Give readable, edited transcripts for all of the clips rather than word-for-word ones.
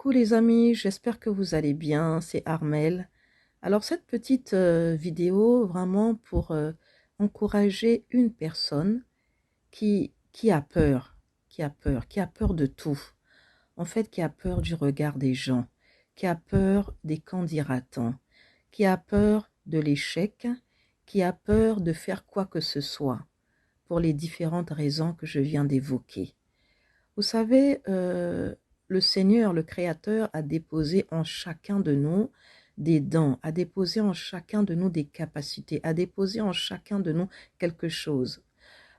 Coucou les amis, j'espère que vous allez bien, c'est Armel. Alors cette petite vidéo vraiment pour encourager une personne qui a peur, qui a peur de tout. En fait, qui a peur du regard des gens, qui a peur des qu'en dira-t-on, qui a peur de l'échec, qui a peur de faire quoi que ce soit, pour les différentes raisons que je viens d'évoquer. Vous savez, le Seigneur, le Créateur, a déposé en chacun de nous des dons, a déposé en chacun de nous des capacités, a déposé en chacun de nous quelque chose.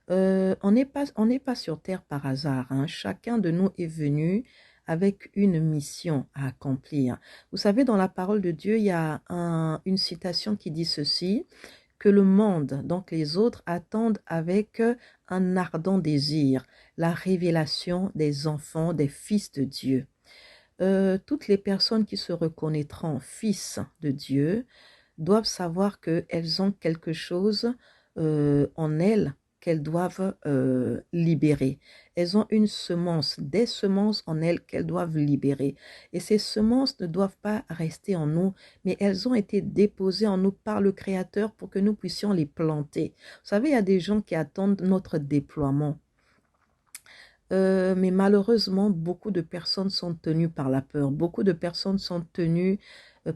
On n'est pas sur terre par hasard, hein. Chacun de nous est venu avec une mission à accomplir. Vous savez, dans la parole de Dieu, il y a une citation qui dit ceci, que le monde, donc les autres, attendent avec un ardent désir la révélation des enfants, des fils de Dieu. Toutes les personnes qui se reconnaîtront fils de Dieu doivent savoir qu'elles ont quelque chose en elles qu'elles doivent libérer. Elles ont une semence, des semences en elles qu'elles doivent libérer. Et ces semences ne doivent pas rester en nous, mais elles ont été déposées en nous par le Créateur pour que nous puissions les planter. Vous savez, il y a des gens qui attendent notre déploiement. Mais malheureusement, beaucoup de personnes sont tenues par la peur. Beaucoup de personnes sont tenues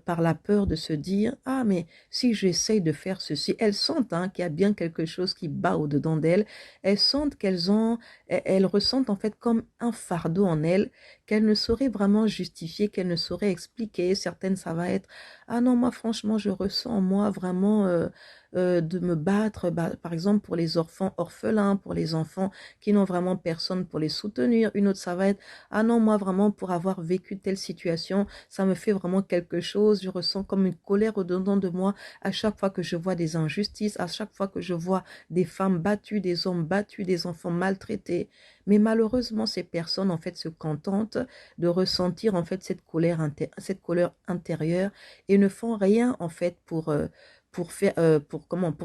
par la peur de se dire, ah, mais si j'essaye de faire ceci, elles sentent hein, qu'il y a bien quelque chose qui bat au-dedans d'elles. Elles sentent elles ressentent en fait comme un fardeau en elles qu'elles ne sauraient vraiment justifier, qu'elles ne sauraient expliquer. Certaines, ça va être, ah non, moi franchement, je ressens en moi vraiment de me battre, par exemple pour les enfants orphelins, pour les enfants qui n'ont vraiment personne pour les soutenir. Une autre, ça va être, ah non, moi vraiment pour avoir vécu telle situation, ça me fait vraiment quelque chose. Je ressens comme une colère au-dedans de moi à chaque fois que je vois des injustices, à chaque fois que je vois des femmes battues, des hommes battus, des enfants maltraités. Mais malheureusement, ces personnes en fait se contentent de ressentir en fait cette colère intérieure et ne font rien en fait pour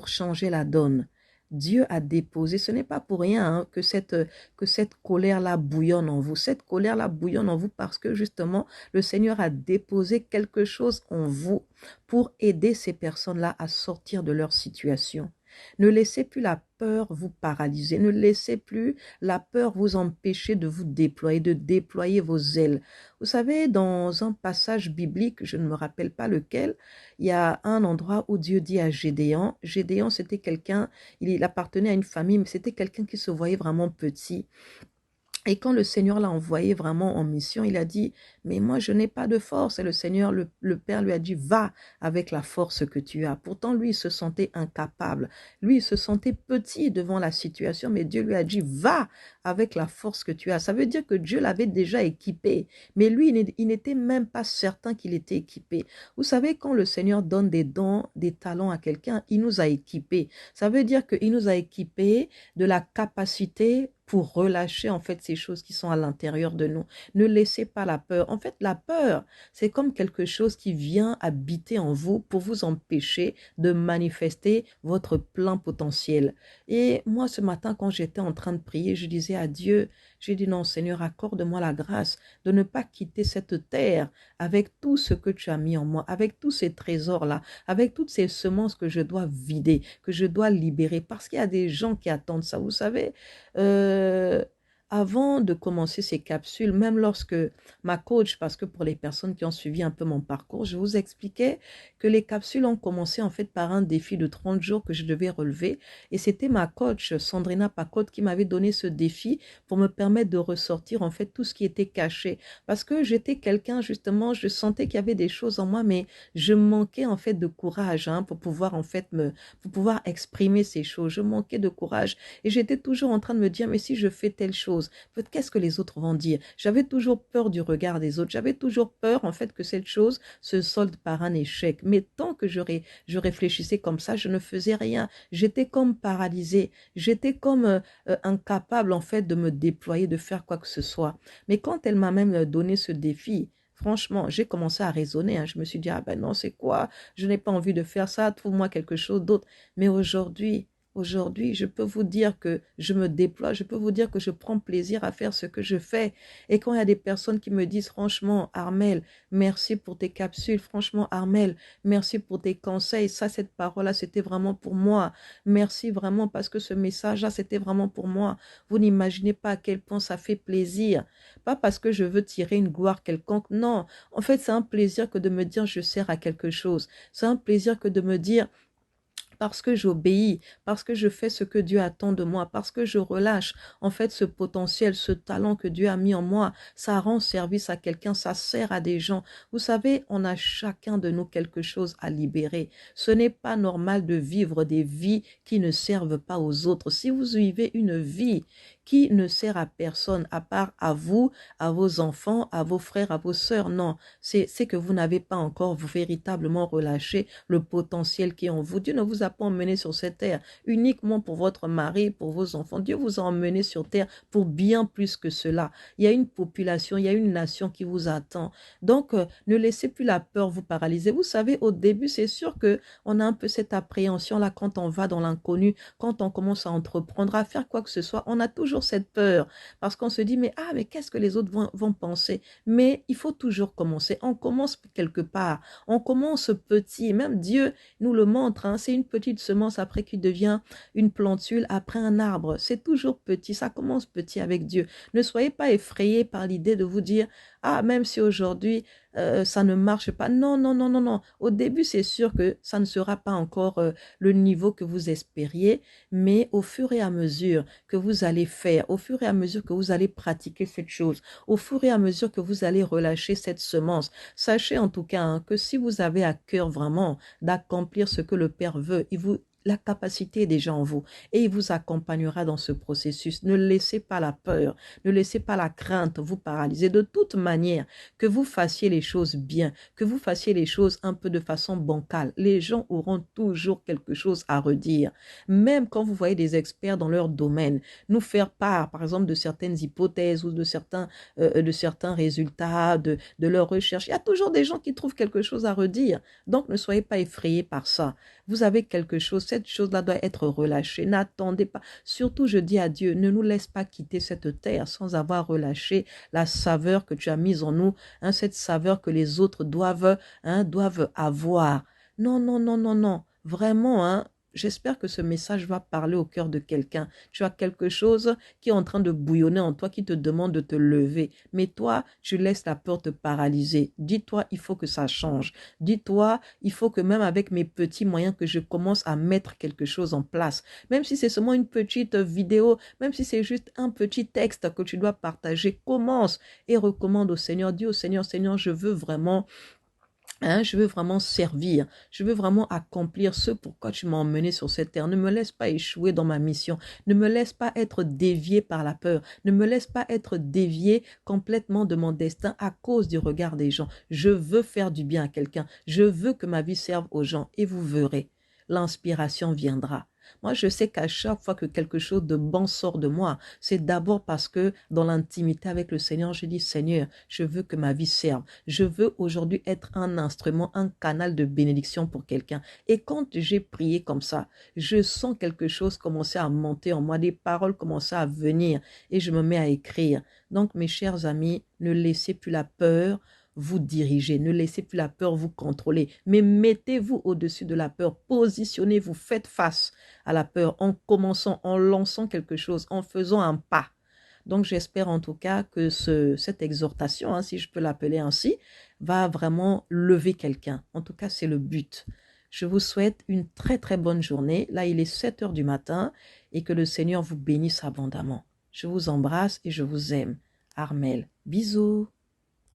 changer la donne. Dieu a déposé, ce n'est pas pour rien hein, que cette colère-là bouillonne en vous. Cette colère-là bouillonne en vous parce que justement, le Seigneur a déposé quelque chose en vous pour aider ces personnes-là à sortir de leur situation. Ne laissez plus la peur vous paralyser. Ne laissez plus la peur vous empêcher de vous déployer, de déployer vos ailes. Vous savez, dans un passage biblique, je ne me rappelle pas lequel, il y a un endroit où Dieu dit à Gédéon, Gédéon c'était quelqu'un, il appartenait à une famille, mais c'était quelqu'un qui se voyait vraiment petit. Et quand le Seigneur l'a envoyé vraiment en mission, il a dit, mais moi je n'ai pas de force. Et le Seigneur, le Père lui a dit, va avec la force que tu as. Pourtant, lui, il se sentait incapable. Lui, il se sentait petit devant la situation, mais Dieu lui a dit, va avec la force que tu as. Ça veut dire que Dieu l'avait déjà équipé, mais lui, il n'était même pas certain qu'il était équipé. Vous savez, quand le Seigneur donne des dons, des talents à quelqu'un, il nous a équipés. Ça veut dire qu'il nous a équipés de la capacité pour relâcher en fait ces choses qui sont à l'intérieur de nous. Ne laissez pas la peur. En fait, la peur, c'est comme quelque chose qui vient habiter en vous pour vous empêcher de manifester votre plein potentiel. Et moi, ce matin, quand j'étais en train de prier, je disais à Dieu, j'ai dit non, Seigneur, accorde-moi la grâce de ne pas quitter cette terre avec tout ce que tu as mis en moi, avec tous ces trésors-là, avec toutes ces semences que je dois vider, que je dois libérer, parce qu'il y a des gens qui attendent ça. Vous savez, euh, avant de commencer ces capsules, même lorsque ma coach, parce que pour les personnes qui ont suivi un peu mon parcours, je vous expliquais que les capsules ont commencé en fait par un défi de 30 jours que je devais relever. Et c'était ma coach, Sandrina Pacotte, qui m'avait donné ce défi pour me permettre de ressortir en fait tout ce qui était caché. Parce que j'étais quelqu'un, justement, je sentais qu'il y avait des choses en moi, mais je manquais en fait de courage hein, pour pouvoir en fait pour pouvoir exprimer ces choses. Je manquais de courage. Et j'étais toujours en train de me dire, mais si je fais telle chose, qu'est-ce que les autres vont dire? J'avais toujours peur du regard des autres. J'avais toujours peur, en fait, que cette chose se solde par un échec. Mais tant que je réfléchissais comme ça, je ne faisais rien. J'étais comme paralysée. J'étais comme incapable, en fait, de me déployer, de faire quoi que ce soit. Mais quand elle m'a même donné ce défi, franchement, j'ai commencé à raisonner. Hein. Je me suis dit, ah ben non, c'est quoi? Je n'ai pas envie de faire ça. Trouve-moi quelque chose d'autre. Mais aujourd'hui, Aujourd'hui, je peux vous dire que je me déploie, je peux vous dire que je prends plaisir à faire ce que je fais. Et quand il y a des personnes qui me disent, franchement, Armel, merci pour tes capsules, franchement, Armel, merci pour tes conseils, ça, cette parole-là, c'était vraiment pour moi. Merci vraiment parce que ce message-là, c'était vraiment pour moi. Vous n'imaginez pas à quel point ça fait plaisir. Pas parce que je veux tirer une gloire quelconque, non. En fait, c'est un plaisir que de me dire, je sers à quelque chose. C'est un plaisir que de me dire, parce que j'obéis, parce que je fais ce que Dieu attend de moi, parce que je relâche en fait ce potentiel, ce talent que Dieu a mis en moi, ça rend service à quelqu'un, ça sert à des gens. Vous savez, on a chacun de nous quelque chose à libérer. Ce n'est pas normal de vivre des vies qui ne servent pas aux autres. Si vous vivez une vie qui ne sert à personne, à part à vous, à vos enfants, à vos frères, à vos sœurs, non, c'est que vous n'avez pas encore véritablement relâché le potentiel qui est en vous. Dieu ne vous a pas emmené sur cette terre uniquement pour votre mari, pour vos enfants. Dieu vous a emmené sur terre pour bien plus que cela. Il y a une population, il y a une nation qui vous attend. Donc, ne laissez plus la peur vous paralyser. Vous savez, au début, c'est sûr que on a un peu cette appréhension-là quand on va dans l'inconnu, quand on commence à entreprendre, à faire quoi que ce soit. On a toujours cette peur parce qu'on se dit, mais qu'est-ce que les autres vont penser? Mais il faut toujours commencer. On commence quelque part. On commence petit. Même Dieu nous le montre. Hein. C'est une petite semence après qui devient une plantule, après un arbre. C'est toujours petit. Ça commence petit avec Dieu. Ne soyez pas effrayés par l'idée de vous dire, ah, même si aujourd'hui, ça ne marche pas. Non, non, non, non, non. Au début, c'est sûr que ça ne sera pas encore le niveau que vous espériez, mais au fur et à mesure que vous allez faire, au fur et à mesure que vous allez pratiquer cette chose, au fur et à mesure que vous allez relâcher cette semence, sachez en tout cas hein, que si vous avez à cœur vraiment d'accomplir ce que le Père veut, la capacité est déjà en vous et il vous accompagnera dans ce processus. Ne laissez pas la peur, ne laissez pas la crainte vous paralyser. De toute manière, que vous fassiez les choses bien, que vous fassiez les choses un peu de façon bancale, les gens auront toujours quelque chose à redire. Même quand vous voyez des experts dans leur domaine nous faire part, par exemple, de certaines hypothèses ou de certains résultats de leurs recherches, il y a toujours des gens qui trouvent quelque chose à redire. Donc, ne soyez pas effrayés par ça. Vous avez quelque chose, cette chose-là doit être relâchée. N'attendez pas. Surtout, je dis à Dieu, ne nous laisse pas quitter cette terre sans avoir relâché la saveur que tu as mise en nous, hein, cette saveur que les autres doivent avoir. Non, non, non, non, non. Vraiment, hein, j'espère que ce message va parler au cœur de quelqu'un. Tu as quelque chose qui est en train de bouillonner en toi, qui te demande de te lever. Mais toi, tu laisses la peur te paralyser. Dis-toi, il faut que ça change. Dis-toi, il faut que même avec mes petits moyens, que je commence à mettre quelque chose en place. Même si c'est seulement une petite vidéo, même si c'est juste un petit texte que tu dois partager, commence et recommande au Seigneur. Dis au Seigneur, Seigneur, je veux vraiment je veux vraiment servir, je veux vraiment accomplir ce pourquoi tu m'as emmené sur cette terre. Ne me laisse pas échouer dans ma mission, ne me laisse pas être dévié par la peur, ne me laisse pas être dévié complètement de mon destin à cause du regard des gens. Je veux faire du bien à quelqu'un, je veux que ma vie serve aux gens et vous verrez, l'inspiration viendra. Moi, je sais qu'à chaque fois que quelque chose de bon sort de moi, c'est d'abord parce que dans l'intimité avec le Seigneur, je dis, Seigneur, je veux que ma vie serve. Je veux aujourd'hui être un instrument, un canal de bénédiction pour quelqu'un. Et quand j'ai prié comme ça, je sens quelque chose commencer à monter en moi, des paroles commencer à venir et je me mets à écrire. Donc, mes chers amis, ne laissez plus la peur vous diriger, ne laissez plus la peur vous contrôler, mais mettez-vous au-dessus de la peur, positionnez-vous, faites face à la peur en commençant, en lançant quelque chose, en faisant un pas. Donc, j'espère en tout cas que cette exhortation, hein, si je peux l'appeler ainsi, va vraiment lever quelqu'un. En tout cas, c'est le but. Je vous souhaite une très très bonne journée. Là, il est 7 heures du matin et que le Seigneur vous bénisse abondamment. Je vous embrasse et je vous aime. Armel. Bisous.